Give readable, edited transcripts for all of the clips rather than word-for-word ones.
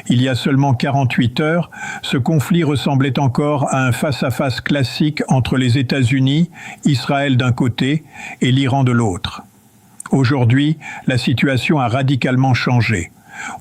Il y a seulement 48 heures, ce conflit ressemblait encore à un face-à-face classique entre les États-Unis, Israël d'un côté et l'Iran de l'autre. Aujourd'hui, la situation a radicalement changé.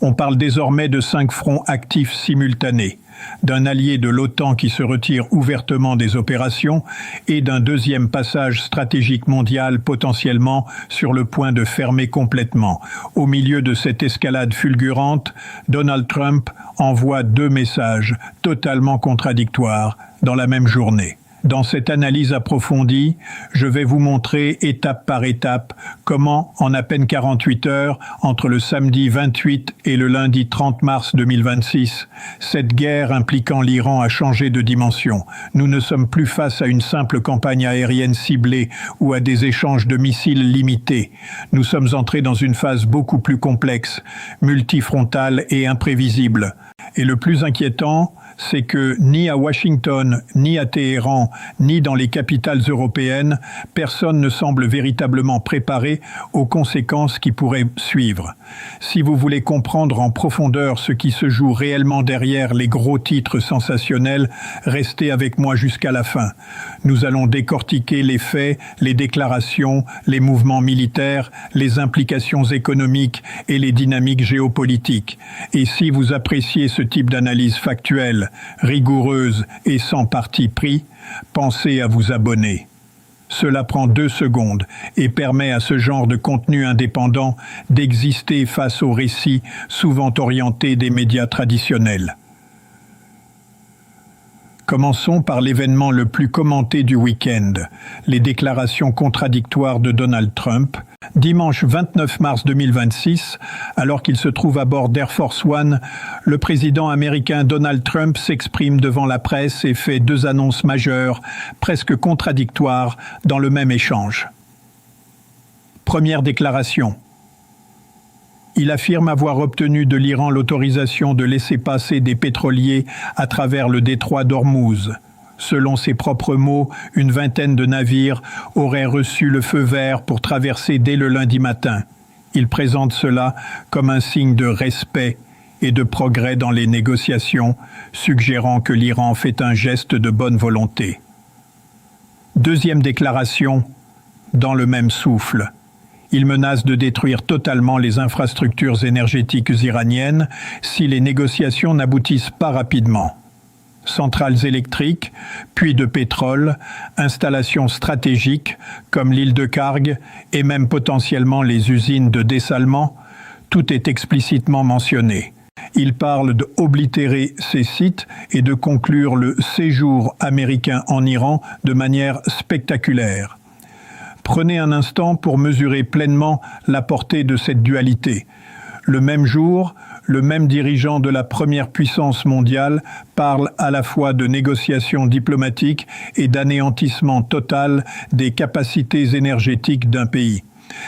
On parle désormais de 5 fronts actifs simultanés, d'un allié de l'OTAN qui se retire ouvertement des opérations et d'un deuxième passage stratégique mondial potentiellement sur le point de fermer complètement. Au milieu de cette escalade fulgurante, Donald Trump envoie 2 messages totalement contradictoires dans la même journée. Dans cette analyse approfondie, je vais vous montrer étape par étape comment, en à peine 48 heures, entre le samedi 28 et le lundi 30 mars 2026, cette guerre impliquant l'Iran a changé de dimension. Nous ne sommes plus face à une simple campagne aérienne ciblée ou à des échanges de missiles limités. Nous sommes entrés dans une phase beaucoup plus complexe, multifrontale et imprévisible. Et le plus inquiétant, c'est que ni à Washington, ni à Téhéran, ni dans les capitales européennes, personne ne semble véritablement préparé aux conséquences qui pourraient suivre. Si vous voulez comprendre en profondeur ce qui se joue réellement derrière les gros titres sensationnels, restez avec moi jusqu'à la fin. Nous allons décortiquer les faits, les déclarations, les mouvements militaires, les implications économiques et les dynamiques géopolitiques. Et si vous appréciez ce type d'analyse factuelle, rigoureuse et sans parti pris, pensez à vous abonner. Cela prend 2 secondes et permet à ce genre de contenu indépendant d'exister face aux récits souvent orientés des médias traditionnels. Commençons par l'événement le plus commenté du week-end, les déclarations contradictoires de Donald Trump. Dimanche 29 mars 2026, alors qu'il se trouve à bord d'Air Force One, le président américain Donald Trump s'exprime devant la presse et fait 2 annonces majeures, presque contradictoires, dans le même échange. Première déclaration. Il affirme avoir obtenu de l'Iran l'autorisation de laisser passer des pétroliers à travers le détroit d'Ormuz. Selon ses propres mots, une vingtaine de navires auraient reçu le feu vert pour traverser dès le lundi matin. Il présente cela comme un signe de respect et de progrès dans les négociations, suggérant que l'Iran fait un geste de bonne volonté. Deuxième déclaration, dans le même souffle. Il menace de détruire totalement les infrastructures énergétiques iraniennes si les négociations n'aboutissent pas rapidement. Centrales électriques, puits de pétrole, installations stratégiques comme l'île de Karg et même potentiellement les usines de dessalement, tout est explicitement mentionné. Il parle d'oblitérer ces sites et de conclure le séjour américain en Iran de manière spectaculaire. Prenez un instant pour mesurer pleinement la portée de cette dualité. Le même jour, le même dirigeant de la première puissance mondiale parle à la fois de négociations diplomatiques et d'anéantissement total des capacités énergétiques d'un pays.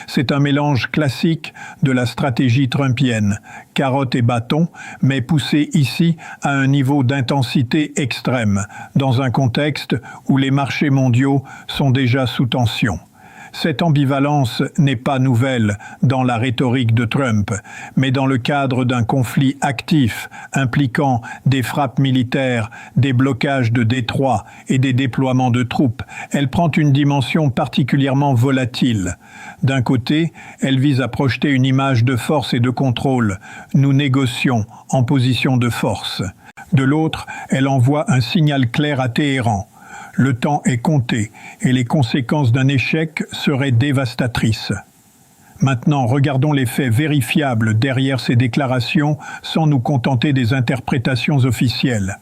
C'est un mélange classique de la stratégie trumpienne, carotte et bâton, mais poussé ici à un niveau d'intensité extrême, dans un contexte où les marchés mondiaux sont déjà sous tension. Cette ambivalence n'est pas nouvelle dans la rhétorique de Trump, mais dans le cadre d'un conflit actif impliquant des frappes militaires, des blocages de détroits et des déploiements de troupes, elle prend une dimension particulièrement volatile. D'un côté, elle vise à projeter une image de force et de contrôle. Nous négocions en position de force. De l'autre, elle envoie un signal clair à Téhéran. Le temps est compté et les conséquences d'un échec seraient dévastatrices. Maintenant, regardons les faits vérifiables derrière ces déclarations sans nous contenter des interprétations officielles.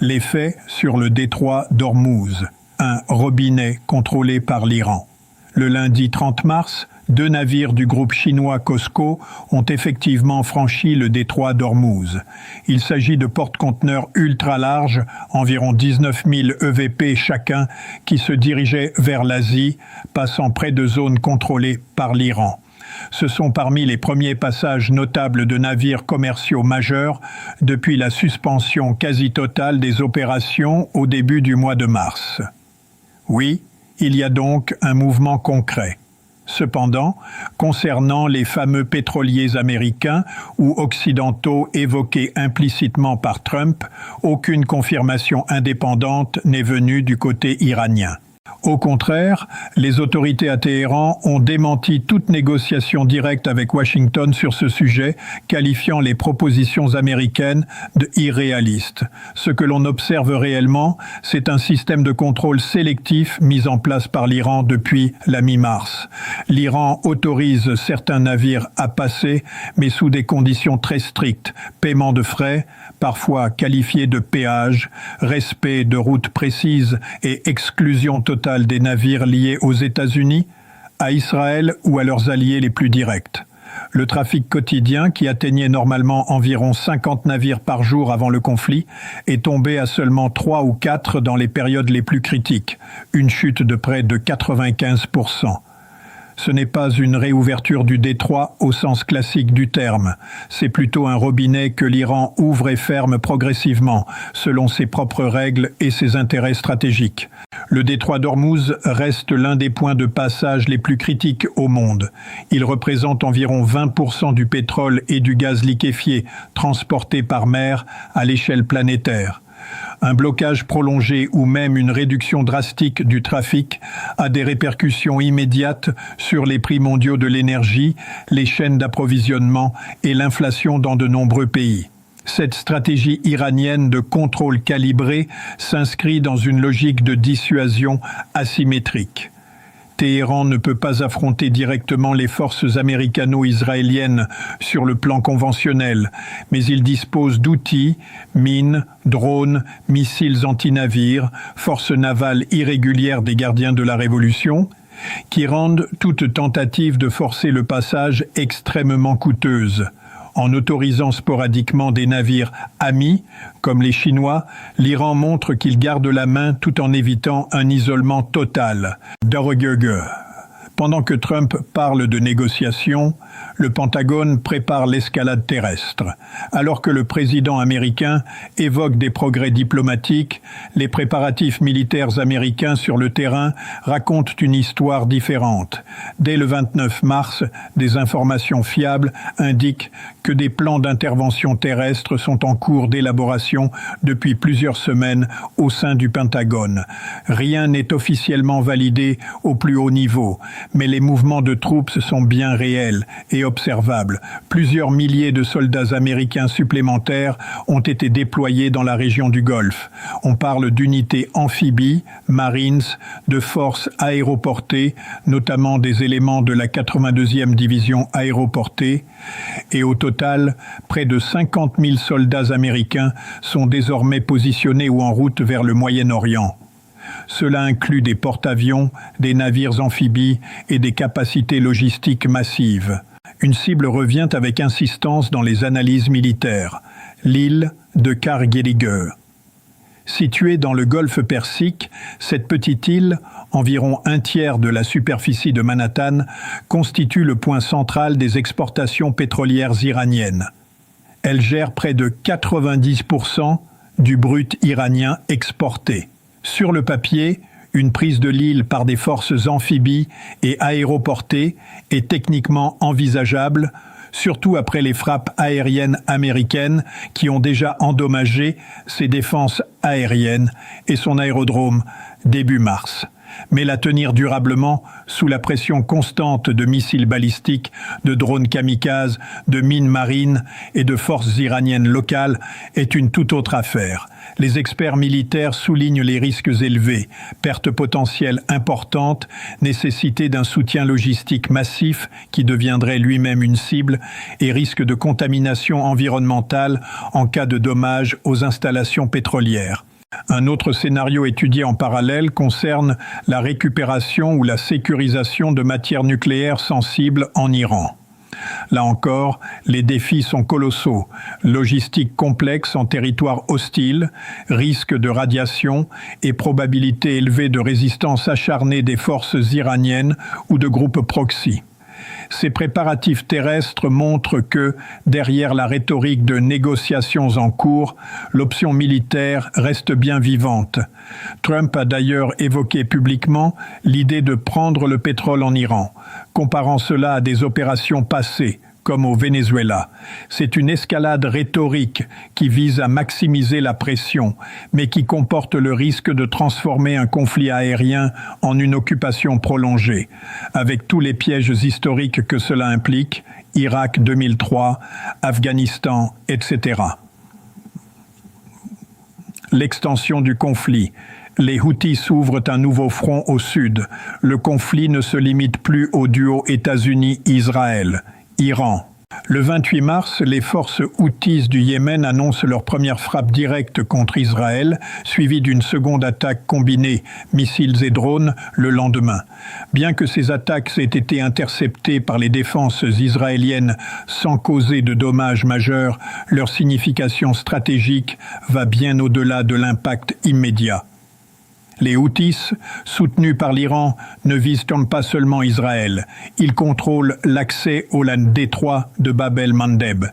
Les faits sur le détroit d'Ormuz, un robinet contrôlé par l'Iran. Le lundi 30 mars, 2 navires du groupe chinois COSCO ont effectivement franchi le détroit d'Ormuz. Il s'agit de porte-conteneurs ultra larges, environ 19 000 EVP chacun, qui se dirigeaient vers l'Asie, passant près de zones contrôlées par l'Iran. Ce sont parmi les premiers passages notables de navires commerciaux majeurs depuis la suspension quasi totale des opérations au début du mois de mars. Oui, il y a donc un mouvement concret. Cependant, concernant les fameux pétroliers américains ou occidentaux évoqués implicitement par Trump, aucune confirmation indépendante n'est venue du côté iranien. Au contraire, les autorités à Téhéran ont démenti toute négociation directe avec Washington sur ce sujet, qualifiant les propositions américaines de irréalistes. Ce que l'on observe réellement, c'est un système de contrôle sélectif mis en place par l'Iran depuis la mi-mars. L'Iran autorise certains navires à passer, mais sous des conditions très strictes. Paiement de frais, parfois qualifiés de péage, respect de routes précises et exclusion totale des navires liés aux États-Unis, à Israël ou à leurs alliés les plus directs. Le trafic quotidien, qui atteignait normalement environ 50 navires par jour avant le conflit, est tombé à seulement 3 ou 4 dans les périodes les plus critiques, une chute de près de 95%. Ce n'est pas une réouverture du détroit au sens classique du terme. C'est plutôt un robinet que l'Iran ouvre et ferme progressivement, selon ses propres règles et ses intérêts stratégiques. Le détroit d'Ormuz reste l'un des points de passage les plus critiques au monde. Il représente environ 20% du pétrole et du gaz liquéfié transportés par mer à l'échelle planétaire. Un blocage prolongé ou même une réduction drastique du trafic a des répercussions immédiates sur les prix mondiaux de l'énergie, les chaînes d'approvisionnement et l'inflation dans de nombreux pays. Cette stratégie iranienne de contrôle calibré s'inscrit dans une logique de dissuasion asymétrique. Téhéran ne peut pas affronter directement les forces américano-israéliennes sur le plan conventionnel, mais il dispose d'outils, mines, drones, missiles anti-navires, forces navales irrégulières des gardiens de la Révolution, qui rendent toute tentative de forcer le passage extrêmement coûteuse. En autorisant sporadiquement des navires amis, comme les Chinois, l'Iran montre qu'il garde la main tout en évitant un isolement total. Pendant que Trump parle de négociations, le Pentagone prépare l'escalade terrestre. Alors que le président américain évoque des progrès diplomatiques, les préparatifs militaires américains sur le terrain racontent une histoire différente. Dès le 29 mars, des informations fiables indiquent que des plans d'intervention terrestre sont en cours d'élaboration depuis plusieurs semaines au sein du Pentagone. Rien n'est officiellement validé au plus haut niveau, mais les mouvements de troupes sont bien réels et observables. Plusieurs milliers de soldats américains supplémentaires ont été déployés dans la région du Golfe. On parle d'unités amphibies, Marines, de forces aéroportées, notamment des éléments de la 82e division aéroportée, et au total, près de 50 000 soldats américains sont désormais positionnés ou en route vers le Moyen-Orient. Cela inclut des porte-avions, des navires amphibies et des capacités logistiques massives. Une cible revient avec insistance dans les analyses militaires, l'île de Kargelige. Située dans le golfe Persique, cette petite île, environ un tiers de la superficie de Manhattan, constitue le point central des exportations pétrolières iraniennes. Elle gère près de 90% du brut iranien exporté. Sur le papier, une prise de l'île par des forces amphibies et aéroportées est techniquement envisageable, surtout après les frappes aériennes américaines qui ont déjà endommagé ses défenses aériennes et son aérodrome début mars. Mais la tenir durablement sous la pression constante de missiles balistiques, de drones kamikazes, de mines marines et de forces iraniennes locales est une toute autre affaire. Les experts militaires soulignent les risques élevés, pertes potentielles importantes, nécessité d'un soutien logistique massif qui deviendrait lui-même une cible et risque de contamination environnementale en cas de dommages aux installations pétrolières. Un autre scénario étudié en parallèle concerne la récupération ou la sécurisation de matières nucléaires sensibles en Iran. Là encore, les défis sont colossaux. Logistique complexe en territoire hostile, risque de radiation et probabilité élevée de résistance acharnée des forces iraniennes ou de groupes proxy. Ces préparatifs terrestres montrent que, derrière la rhétorique de négociations en cours, l'option militaire reste bien vivante. Trump a d'ailleurs évoqué publiquement l'idée de prendre le pétrole en Iran, comparant cela à des opérations passées, comme au Venezuela. C'est une escalade rhétorique qui vise à maximiser la pression, mais qui comporte le risque de transformer un conflit aérien en une occupation prolongée, avec tous les pièges historiques que cela implique, Irak 2003, Afghanistan, etc. L'extension du conflit. Les Houthis ouvrent un nouveau front au sud. Le conflit ne se limite plus au duo États-Unis-Israël. Iran. Le 28 mars, les forces Houthis du Yémen annoncent leur première frappe directe contre Israël, suivie d'une seconde attaque combinée, missiles et drones, le lendemain. Bien que ces attaques aient été interceptées par les défenses israéliennes sans causer de dommages majeurs, leur signification stratégique va bien au-delà de l'impact immédiat. Les Houthis, soutenus par l'Iran, ne visent donc pas seulement Israël. Ils contrôlent l'accès au détroit de Bab el-Mandeb,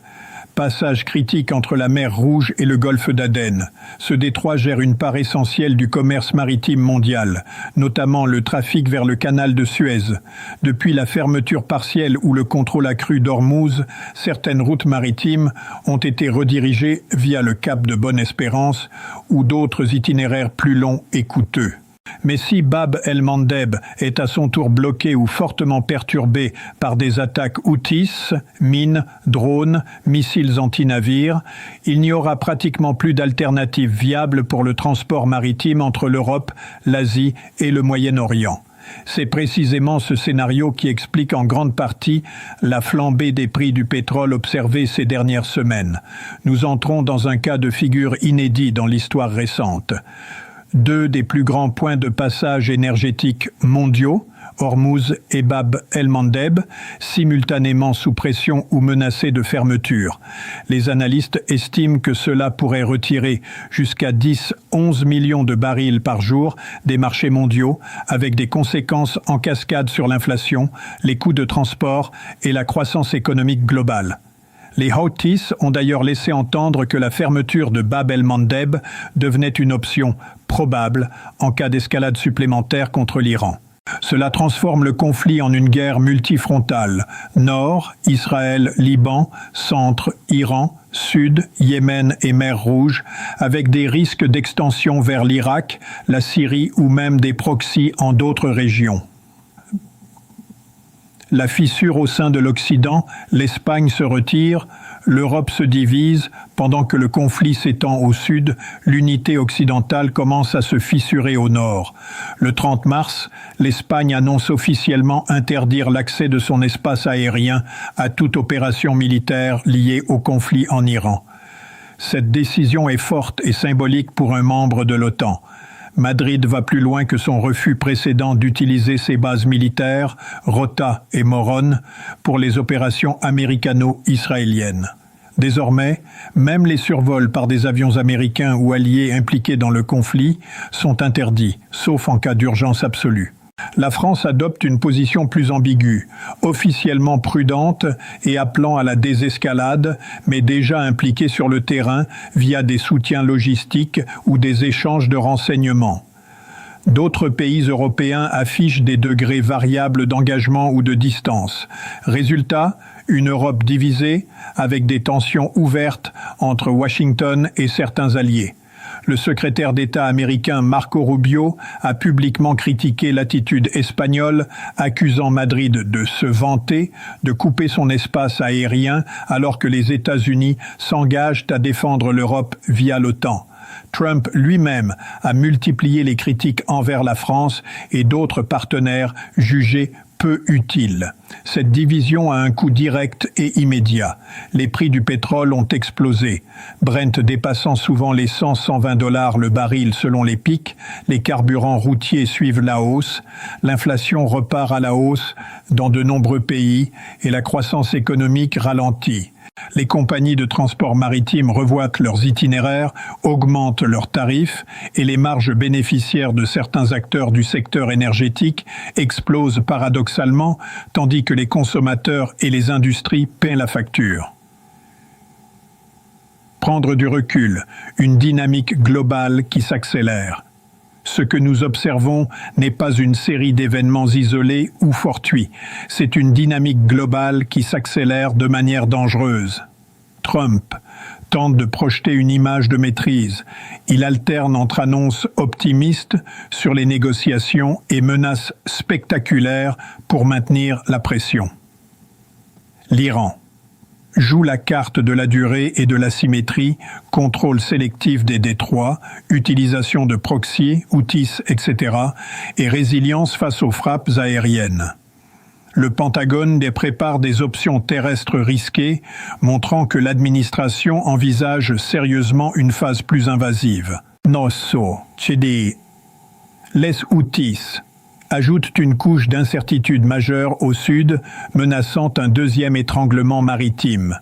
passage critique entre la mer Rouge et le golfe d'Aden. Ce détroit gère une part essentielle du commerce maritime mondial, notamment le trafic vers le canal de Suez. Depuis la fermeture partielle ou le contrôle accru d'Ormuz, certaines routes maritimes ont été redirigées via le cap de Bonne-Espérance ou d'autres itinéraires plus longs et coûteux. Mais si Bab el-Mandeb est à son tour bloqué ou fortement perturbé par des attaques Houthis, mines, drones, missiles anti-navires, il n'y aura pratiquement plus d'alternatives viables pour le transport maritime entre l'Europe, l'Asie et le Moyen-Orient. C'est précisément ce scénario qui explique en grande partie la flambée des prix du pétrole observée ces dernières semaines. Nous entrons dans un cas de figure inédit dans l'histoire récente. Deux des plus grands points de passage énergétiques mondiaux, Ormuz et Bab el-Mandeb, simultanément sous pression ou menacés de fermeture. Les analystes estiment que cela pourrait retirer jusqu'à 10-11 millions de barils par jour des marchés mondiaux, avec des conséquences en cascade sur l'inflation, les coûts de transport et la croissance économique globale. Les Houthis ont d'ailleurs laissé entendre que la fermeture de Bab el-Mandeb devenait une option probable en cas d'escalade supplémentaire contre l'Iran. Cela transforme le conflit en une guerre multifrontale. Nord, Israël, Liban, centre, Iran, sud, Yémen et mer Rouge, avec des risques d'extension vers l'Irak, la Syrie ou même des proxys en d'autres régions. La fissure au sein de l'Occident, l'Espagne se retire, l'Europe se divise, pendant que le conflit s'étend au sud, l'unité occidentale commence à se fissurer au nord. Le 30 mars, l'Espagne annonce officiellement interdire l'accès de son espace aérien à toute opération militaire liée au conflit en Iran. Cette décision est forte et symbolique pour un membre de l'OTAN. Madrid va plus loin que son refus précédent d'utiliser ses bases militaires, Rota et Morón, pour les opérations américano-israéliennes. Désormais, même les survols par des avions américains ou alliés impliqués dans le conflit sont interdits, sauf en cas d'urgence absolue. La France adopte une position plus ambiguë, officiellement prudente et appelant à la désescalade, mais déjà impliquée sur le terrain via des soutiens logistiques ou des échanges de renseignements. D'autres pays européens affichent des degrés variables d'engagement ou de distance. Résultat, une Europe divisée, avec des tensions ouvertes entre Washington et certains alliés. Le secrétaire d'État américain Marco Rubio a publiquement critiqué l'attitude espagnole, accusant Madrid de se vanter, de couper son espace aérien alors que les États-Unis s'engagent à défendre l'Europe via l'OTAN. Trump lui-même a multiplié les critiques envers la France et d'autres partenaires jugés peu utile. Cette division a un coût direct et immédiat. Les prix du pétrole ont explosé. Brent dépassant souvent les 100-120 $ le baril selon les pics, les carburants routiers suivent la hausse, l'inflation repart à la hausse dans de nombreux pays et la croissance économique ralentit. Les compagnies de transport maritime revoient leurs itinéraires, augmentent leurs tarifs et les marges bénéficiaires de certains acteurs du secteur énergétique explosent paradoxalement, tandis que les consommateurs et les industries paient la facture. Prendre du recul, une dynamique globale qui s'accélère. Ce que nous observons n'est pas une série d'événements isolés ou fortuits, c'est une dynamique globale qui s'accélère de manière dangereuse. Trump tente de projeter une image de maîtrise. Il alterne entre annonces optimistes sur les négociations et menaces spectaculaires pour maintenir la pression. L'Iran joue la carte de la durée et de la symétrie, contrôle sélectif des détroits, utilisation de proxy, outils, etc., et résilience face aux frappes aériennes. Le Pentagone prépare des options terrestres risquées, montrant que l'administration envisage sérieusement une phase plus invasive. Les Houthis ajoutent une couche d'incertitude majeure au sud, menaçant un deuxième étranglement maritime.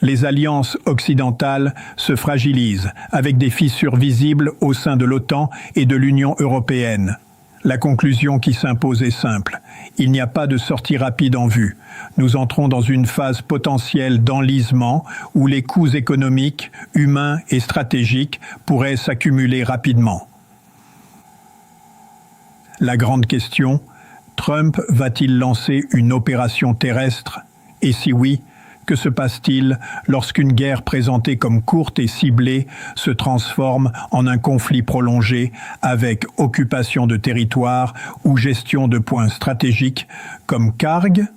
Les alliances occidentales se fragilisent, avec des fissures visibles au sein de l'OTAN et de l'Union européenne. La conclusion qui s'impose est simple. Il n'y a pas de sortie rapide en vue. Nous entrons dans une phase potentielle d'enlisement où les coûts économiques, humains et stratégiques pourraient s'accumuler rapidement. La grande question, Trump va-t-il lancer une opération terrestre? Et si oui, que se passe-t-il lorsqu'une guerre présentée comme courte et ciblée se transforme en un conflit prolongé avec occupation de territoire ou gestion de points stratégiques comme Karg?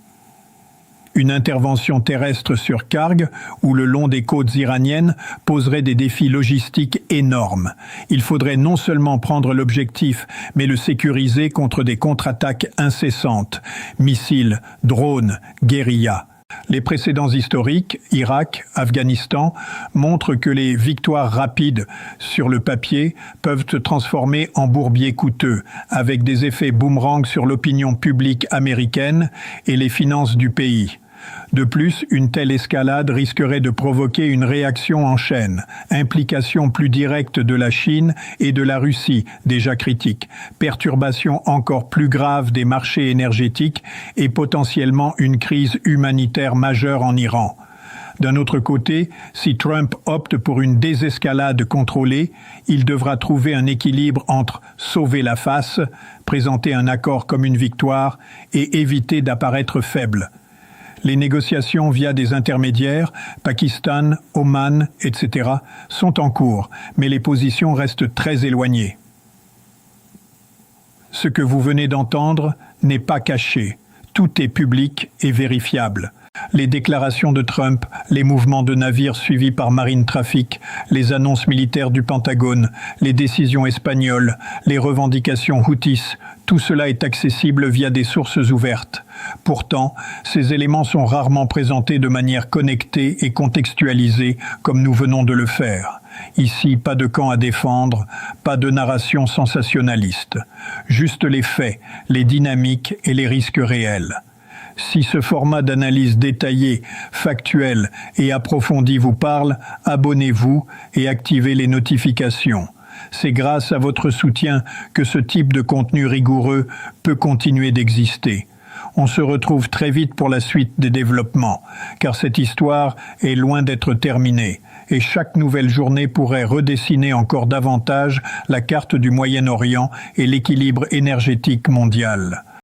Une intervention terrestre sur Karg ou le long des côtes iraniennes poserait des défis logistiques énormes. Il faudrait non seulement prendre l'objectif, mais le sécuriser contre des contre-attaques incessantes, missiles, drones, guérillas. Les précédents historiques, Irak, Afghanistan, montrent que les victoires rapides sur le papier peuvent se transformer en bourbiers coûteux, avec des effets boomerang sur l'opinion publique américaine et les finances du pays. De plus, une telle escalade risquerait de provoquer une réaction en chaîne, implication plus directe de la Chine et de la Russie, déjà critiques, perturbation encore plus grave des marchés énergétiques et potentiellement une crise humanitaire majeure en Iran. D'un autre côté, si Trump opte pour une désescalade contrôlée, il devra trouver un équilibre entre sauver la face, présenter un accord comme une victoire et éviter d'apparaître faible. Les négociations via des intermédiaires, Pakistan, Oman, etc., sont en cours, mais les positions restent très éloignées. Ce que vous venez d'entendre n'est pas caché. Tout est public et vérifiable. Les déclarations de Trump, les mouvements de navires suivis par Marine Traffic, les annonces militaires du Pentagone, les décisions espagnoles, les revendications Houthis, tout cela est accessible via des sources ouvertes. Pourtant, ces éléments sont rarement présentés de manière connectée et contextualisée comme nous venons de le faire. Ici, pas de camp à défendre, pas de narration sensationnaliste. Juste les faits, les dynamiques et les risques réels. Si ce format d'analyse détaillée, factuelle et approfondie vous parle, abonnez-vous et activez les notifications. C'est grâce à votre soutien que ce type de contenu rigoureux peut continuer d'exister. On se retrouve très vite pour la suite des développements, car cette histoire est loin d'être terminée, et chaque nouvelle journée pourrait redessiner encore davantage la carte du Moyen-Orient et l'équilibre énergétique mondial.